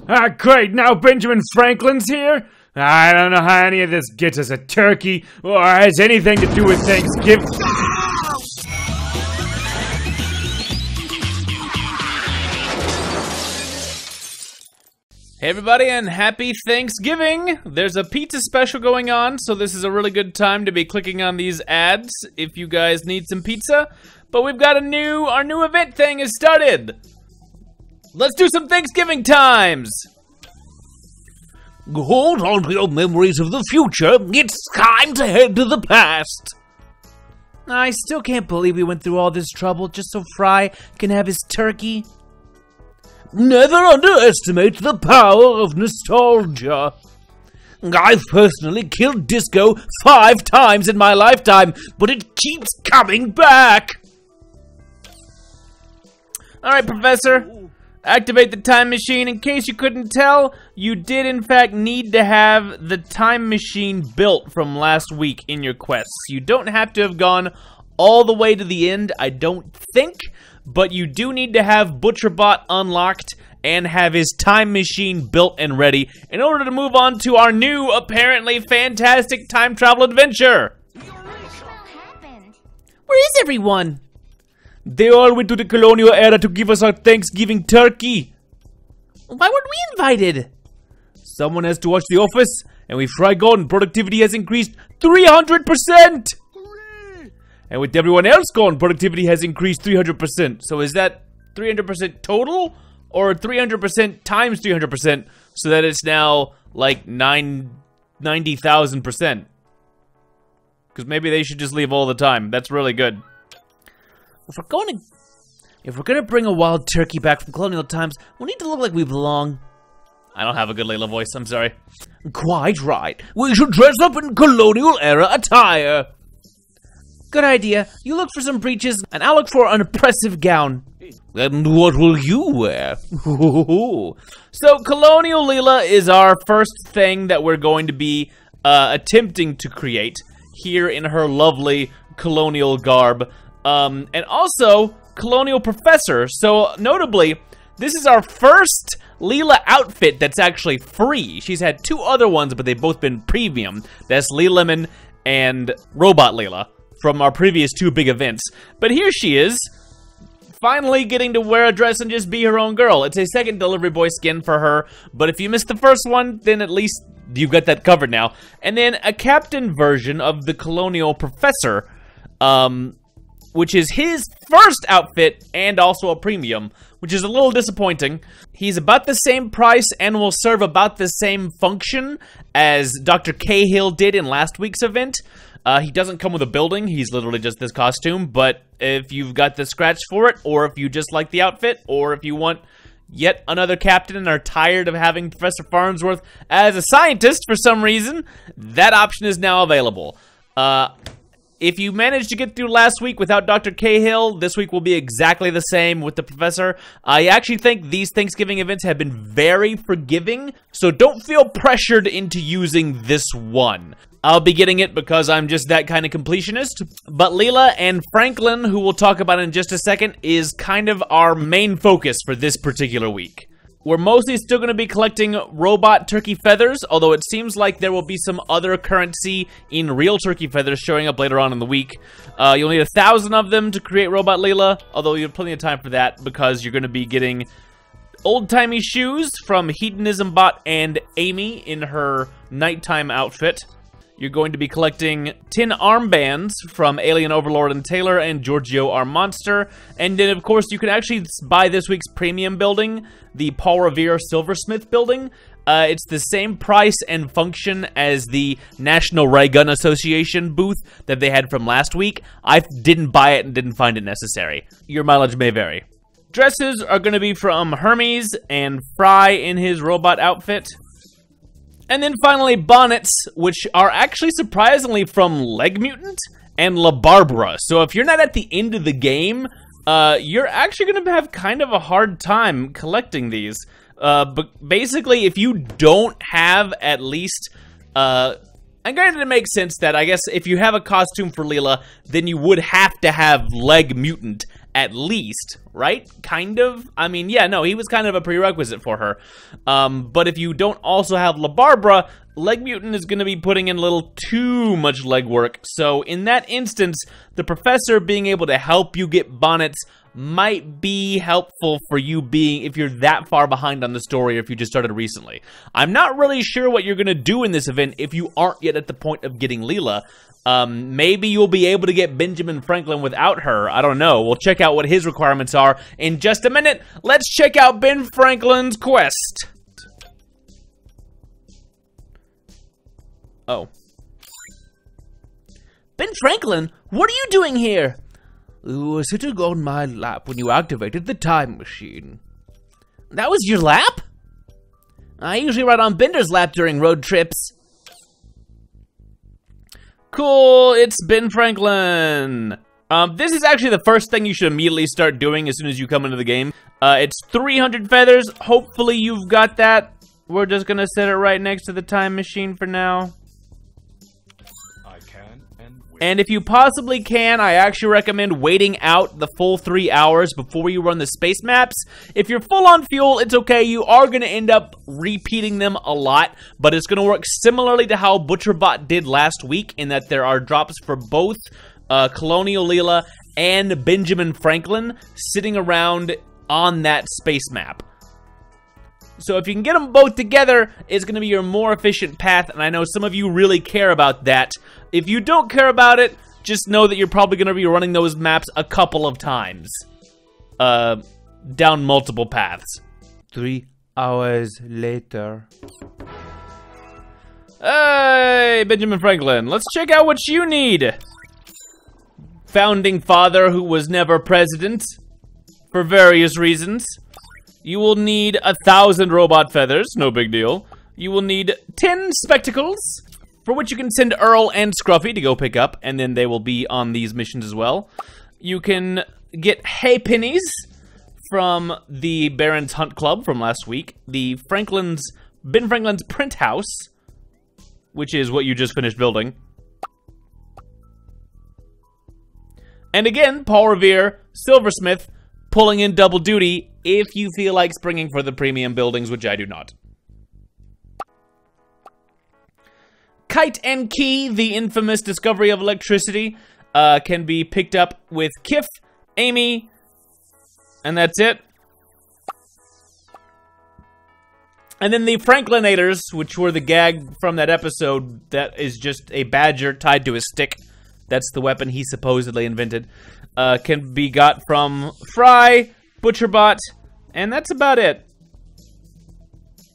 Ah, great, now Benjamin Franklin's here? I don't know how any of this gets us a turkey, or has anything to do with Thanksgiving. Hey everybody, and happy Thanksgiving! There's a pizza special going on, so this is a really good time to be clicking on these ads if you guys need some pizza. But we've got our new event thing has started! Let's do some Thanksgiving times! Hold on to your memories of the future. It's time to head to the past. I still can't believe we went through all this trouble just so Fry can have his turkey. Never underestimate the power of nostalgia. I've personally killed disco 5 times in my lifetime, but it keeps coming back. Alright, Professor. Activate the time machine. In case you couldn't tell, you did in fact need to have the time machine built from last week in your quests. You don't have to have gone all the way to the end, I don't think, but you do need to have ButcherBot unlocked and have his time machine built and ready in order to move on to our new, apparently fantastic time travel adventure. Where is everyone? They all went to the colonial era to give us our Thanksgiving turkey. Why weren't we invited? Someone has to watch The Office, and with Fry gone, productivity has increased 300%! And with everyone else gone, productivity has increased 300%. So is that 300% total? Or 300% times 300%, so that it's now like 90,000%? Because maybe they should just leave all the time. That's really good. If we're gonna bring a wild turkey back from colonial times, we need to look like we belong. I don't have a good Leela voice, I'm sorry. Quite right. We should dress up in colonial era attire. Good idea. You look for some breeches, and I'll look for an oppressive gown. And what will you wear? So, Colonial Leela is our first thing that we're going to be attempting to create here in her lovely colonial garb. And also, Colonial Professor. So, notably, this is our first Leela outfit that's actually free. She's had 2 other ones, but they've both been premium. That's Leela and Robot Leela from our previous 2 big events. But here she is, finally getting to wear a dress and just be her own girl. It's a second delivery boy skin for her, but if you missed the first one, then at least you've got that covered now. And then a captain version of the Colonial Professor, which is his first outfit and also a premium, which is a little disappointing. He's about the same price and will serve about the same function as Dr. Cahill did in last week's event. He doesn't come with a building, he's literally just this costume, but if you've got the scratch for it, or if you just like the outfit, or if you want yet another captain and are tired of having Professor Farnsworth as a scientist for some reason, that option is now available. If you managed to get through last week without Dr. Cahill, this week will be exactly the same with the Professor. I actually think these Thanksgiving events have been very forgiving, so don't feel pressured into using this one. I'll be getting it because I'm just that kind of completionist. But Leela and Franklin, who we'll talk about in just a second, is kind of our main focus for this particular week. We're mostly still going to be collecting robot turkey feathers, although it seems like there will be some other currency in real turkey feathers showing up later on in the week. You'll need 1,000 of them to create Robot Leela, although you have plenty of time for that because you're going to be getting old-timey shoes from Hedonism Bot and Amy in her nighttime outfit. You're going to be collecting tin armbands from Alien Overlord and Taylor and Giorgio our monster. And then, of course, you can actually buy this week's premium building, the Paul Revere Silversmith building. It's the same price and function as the National Ray Gun Association booth that they had from last week. I didn't buy it and didn't find it necessary. Your mileage may vary. Dresses are going to be from Hermes and Fry in his robot outfit. And then finally, bonnets, which are actually surprisingly from Leg Mutant and La Barbara. So if you're not at the end of the game, you're actually going to have kind of a hard time collecting these. But basically, if you don't have at least... and granted, it makes sense that, I guess, if you have a costume for Leela, then you would have to have Leg Mutant at least, right? Kind of. I mean, yeah, no, he was kind of a prerequisite for her. But if you don't also have La Barbara, Leg Mutant is going to be putting in a little too much legwork. So in that instance, the professor being able to help you get bonnets might be helpful for you if you're that far behind on the story or if you just started recently. I'm not really sure what you're going to do in this event if you aren't yet at the point of getting Leela. Maybe you'll be able to get Benjamin Franklin without her. I don't know. We'll check out what his requirements are in just a minute. Let's check out Ben Franklin's quest. Oh. Ben Franklin, what are you doing here? You were sitting on my lap when you activated the time machine. That was your lap? I usually ride on Bender's lap during road trips. Cool, it's Ben Franklin. This is actually the first thing you should immediately start doing as soon as you come into the game. It's 300 feathers. Hopefully you've got that. We're just gonna set it right next to the time machine for now. And if you possibly can, I actually recommend waiting out the full 3 hours before you run the space maps. If you're full on fuel, it's okay. You are going to end up repeating them a lot, but it's going to work similarly to how ButcherBot did last week in that there are drops for both Colonial Leela and Benjamin Franklin sitting around on that space map. So if you can get them both together, it's going to be your more efficient path, and I know some of you really care about that. If you don't care about it, just know that you're probably going to be running those maps a couple of times. Down multiple paths. 3 hours later. Hey, Benjamin Franklin, let's check out what you need. Founding father who was never president, for various reasons. You will need 1,000 robot feathers, no big deal. You will need 10 spectacles, for which you can send Earl and Scruffy to go pick up, and then they will be on these missions as well. You can get hay pennies from the Baron's Hunt Club from last week. The Ben Franklin's print house, which is what you just finished building. And again, Paul Revere, Silversmith, pulling in double duty if you feel like springing for the premium buildings, which I do not. Kite and Key, the infamous discovery of electricity, can be picked up with Kif, Amy, and that's it. And then the Franklinators, which were the gag from that episode that is just a badger tied to a stick. That's the weapon he supposedly invented. Can be got from Fry, ButcherBot, and that's about it.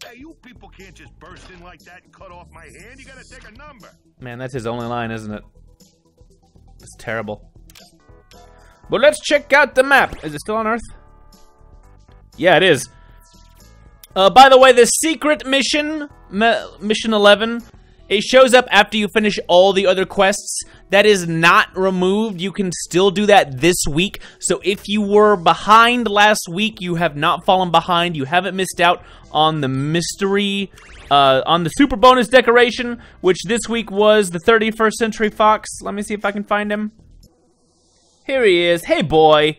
Hey, you people can't just burst in like that and cut off my hand. You gotta take a number. Man, that's his only line, isn't it? It's terrible. But let's check out the map. Is it still on Earth? Yeah, it is. By the way, the secret mission, Mission 11, it shows up after you finish all the other quests. That is not removed. You can still do that this week. So if you were behind last week, you have not fallen behind. You haven't missed out on the mystery, on the super bonus decoration, which this week was the 31st Century Fox. Let me see if I can find him. Here he is. Hey, boy.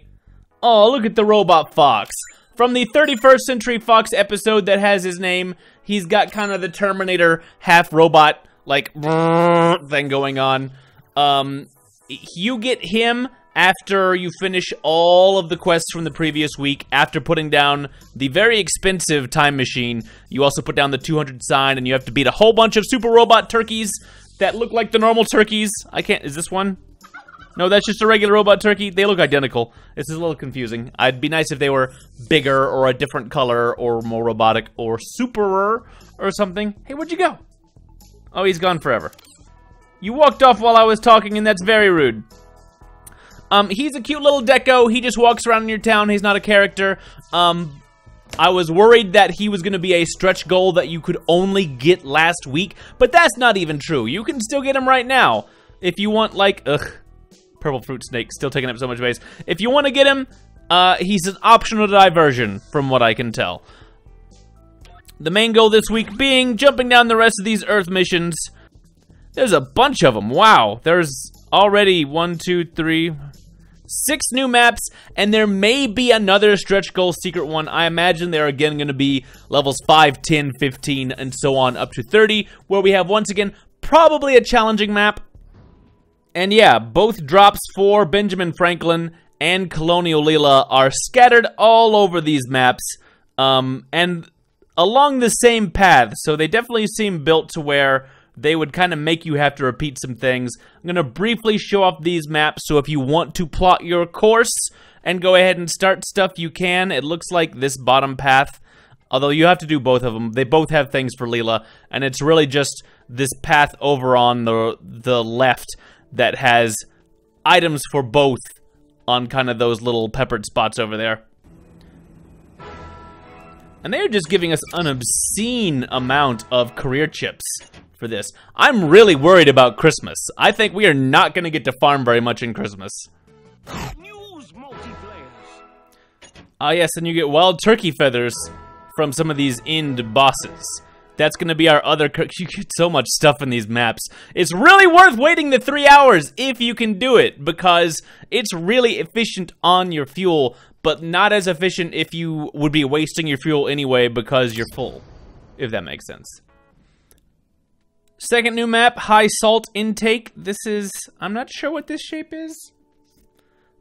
Oh, look at the robot fox. From the 31st Century Fox episode that has his name, he's got kind of the Terminator half-robot, like, thing going on. You get him after you finish all of the quests from the previous week, after putting down the very expensive time machine. You also put down the 200 sign, and you have to beat a whole bunch of super robot turkeys that look like the normal turkeys. Is this one? No, that's just a regular robot turkey. They look identical. This is a little confusing. It'd be nice if they were bigger or a different color or more robotic or superer or something. Hey, where'd you go? Oh, he's gone forever. You walked off while I was talking, and that's very rude. He's a cute little deco. He just walks around in your town. He's not a character. I was worried that he was going to be a stretch goal that you could only get last week, but that's not even true. You can still get him right now. If you want, like, purple fruit snake, still taking up so much space. If you want to get him, he's an optional diversion, from what I can tell. The main goal this week being jumping down the rest of these Earth missions. There's a bunch of them. Wow. There's already 1, 2, 3, 6 new maps, and there may be another stretch goal secret one. I imagine they're again going to be levels 5, 10, 15, and so on up to 30, where we have, once again, probably a challenging map. And yeah, both drops for Benjamin Franklin and Colonial Leela are scattered all over these maps, and along the same path, so they definitely seem built to where they would kind of make you have to repeat some things. I'm going to briefly show off these maps, so if you want to plot your course and go ahead and start stuff, you can. It looks like this bottom path, although you have to do both of them. They both have things for Leela, and it's really just this path over on the left that has items for both on kind of those little peppered spots over there. And they're just giving us an obscene amount of career chips for this. I'm really worried about Christmas. I think we are not going to get to farm very much in Christmas. News multiplayers. Ah, yes, and you get wild turkey feathers from some of these end bosses. That's going to be our other... You get so much stuff in these maps. It's really worth waiting the 3 hours if you can do it, because it's really efficient on your fuel, but not as efficient if you would be wasting your fuel anyway because you're full, if that makes sense. Second new map, high salt intake. This is... I'm not sure what this shape is.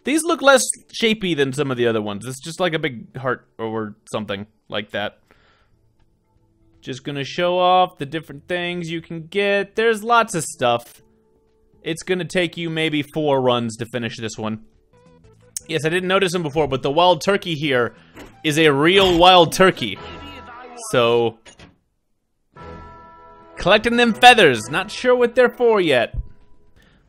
These look less shapy than some of the other ones. It's just like a big heart or something like that. Just gonna show off the different things you can get. There's lots of stuff. It's gonna take you maybe 4 runs to finish this one. Yes, I didn't notice him before, but the wild turkey here is a real wild turkey. So, collecting them feathers. Not sure what they're for yet.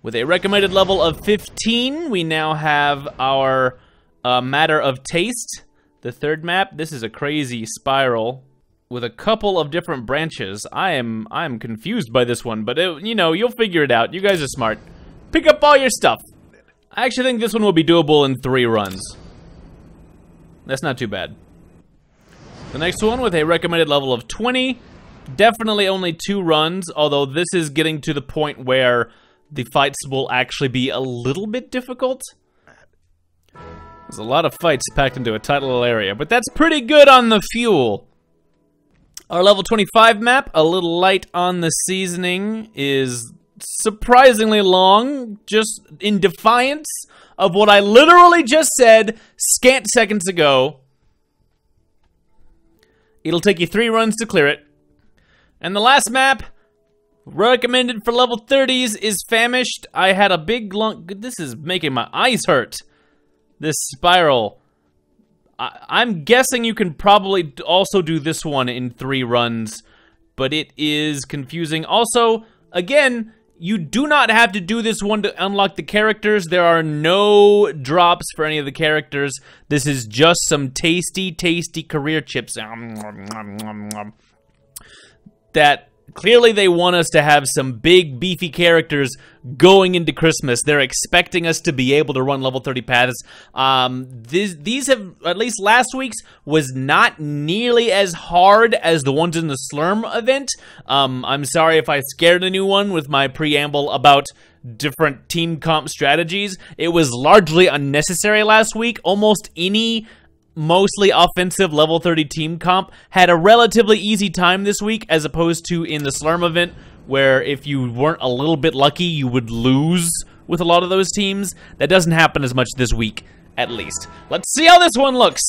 With a recommended level of 15, we now have our Matter of Taste. The third map. This is a crazy spiral with a couple of different branches. I'm confused by this one, but you know, you'll figure it out. You guys are smart. Pick up all your stuff. I actually think this one will be doable in 3 runs. That's not too bad. The next one with a recommended level of 20. Definitely only 2 runs, although this is getting to the point where the fights will actually be a little bit difficult. There's a lot of fights packed into a tight little area, but that's pretty good on the fuel. Our level 25 map, a little light on the seasoning, is surprisingly long, just in defiance of what I literally just said scant seconds ago. It'll take you 3 runs to clear it. And the last map, recommended for level 30s, is Famished. I had a big long... This is making my eyes hurt. This spiral. I'm guessing you can probably also do this one in 3 runs, but it is confusing. Also, again, you do not have to do this one to unlock the characters. There are no drops for any of the characters. This is just some tasty, tasty career chips. That clearly they want us to have some big, beefy characters going into Christmas. They're expecting us to be able to run level 30 paths. These have, at least last week's, was not nearly as hard as the ones in the Slurm event. I'm sorry if I scared anyone with my preamble about different team comp strategies. It was largely unnecessary last week. Almost any mostly offensive level 30 team comp had a relatively easy time this week, as opposed to in the Slurm event, where if you weren't a little bit lucky, you would lose with a lot of those teams. That doesn't happen as much this week, at least. Let's see how this one looks.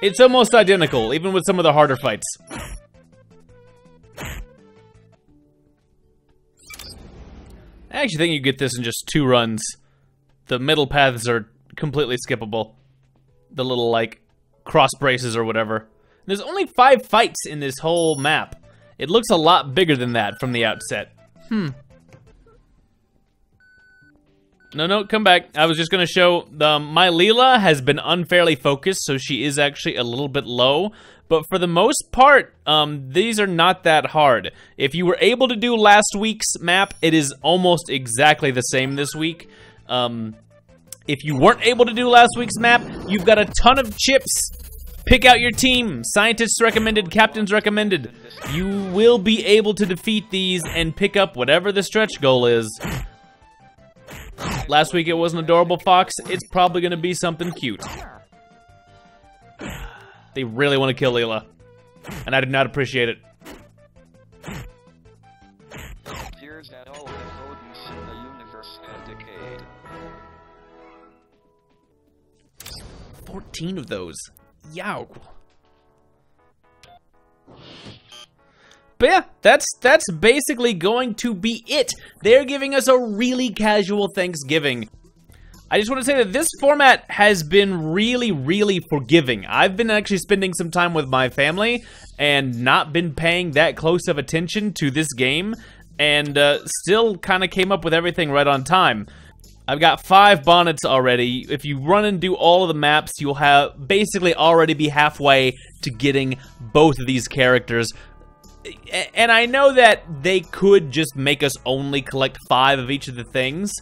It's almost identical, even with some of the harder fights. I actually think you get this in just 2 runs. The middle paths are completely skippable. The little, like, cross braces or whatever. There's only 5 fights in this whole map. It looks a lot bigger than that from the outset. No, come back. I was just gonna show, my Leela has been unfairly focused, so she is actually a little bit low. But for the most part, these are not that hard. If you were able to do last week's map, it is almost exactly the same this week. If you weren't able to do last week's map, you've got a ton of chips. Pick out your team. Scientists recommended, captains recommended. You will be able to defeat these and pick up whatever the stretch goal is. Last week it was an adorable fox. It's probably gonna be something cute. They really want to kill Leela. And I do not appreciate it. Here's that all the rodents in the universe had decayed. 14 of those. Yow. But yeah, that's basically going to be it. They're giving us a really casual Thanksgiving. I just want to say that this format has been really, really forgiving. I've been actually spending some time with my family and not been paying that close of attention to this game, and still kind of came up with everything right on time. I've got 5 bonnets already. If you run and do all of the maps, you'll have basically already be halfway to getting both of these characters. And I know that they could just make us only collect 5 of each of the things,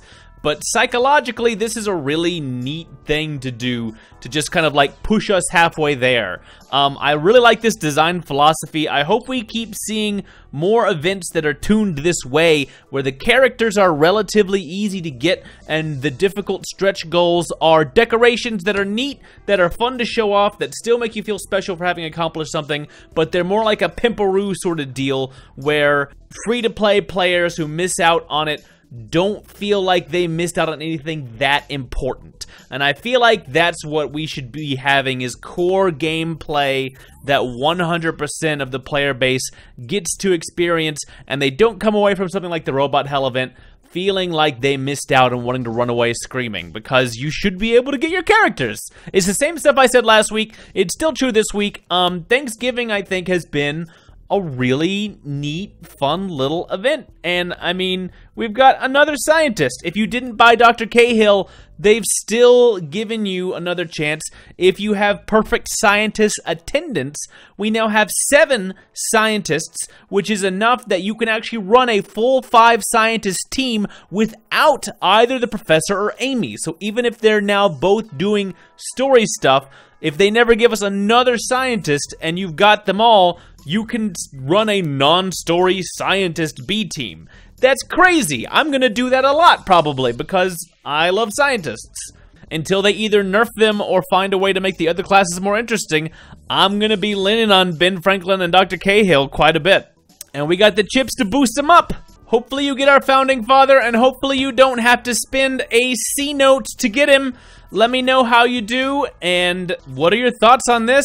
but psychologically, this is a really neat thing to do to just kind of like push us halfway there. I really like this design philosophy. I hope we keep seeing more events that are tuned this way, where the characters are relatively easy to get and the difficult stretch goals are decorations that are neat, that are fun to show off, that still make you feel special for having accomplished something, but they're more like a pimperoo sort of deal where free-to-play players who miss out on it don't feel like they missed out on anything that important. And I feel like that's what we should be having, is core gameplay that 100% of the player base gets to experience, and they don't come away from something like the Robot Hell event feeling like they missed out and wanting to run away screaming, because you should be able to get your characters. It's the same stuff I said last week. It's still true this week. Thanksgiving, I think, has been a really neat, fun little event. And, I mean, we've got another scientist. If you didn't buy Dr. Cahill, they've still given you another chance. If you have perfect scientist attendance, we now have 7 scientists, which is enough that you can actually run a full 5 scientist team without either the professor or Amy. So even if they're now both doing story stuff, if they never give us another scientist and you've got them all, you can run a non-story scientist B team. That's crazy. I'm gonna do that a lot, probably, because I love scientists. Until they either nerf them or find a way to make the other classes more interesting, I'm gonna be leaning on Ben Franklin and Dr. Cahill quite a bit. And we got the chips to boost them up. Hopefully you get our founding father, and hopefully you don't have to spend a C note to get him. Let me know how you do, and what are your thoughts on this?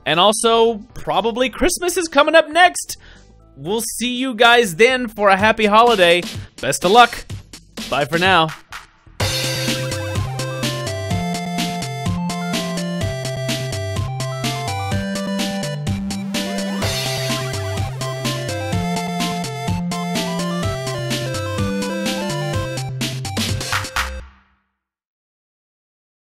And also, probably Christmas is coming up next. We'll see you guys then for a happy holiday. Best of luck. Bye for now.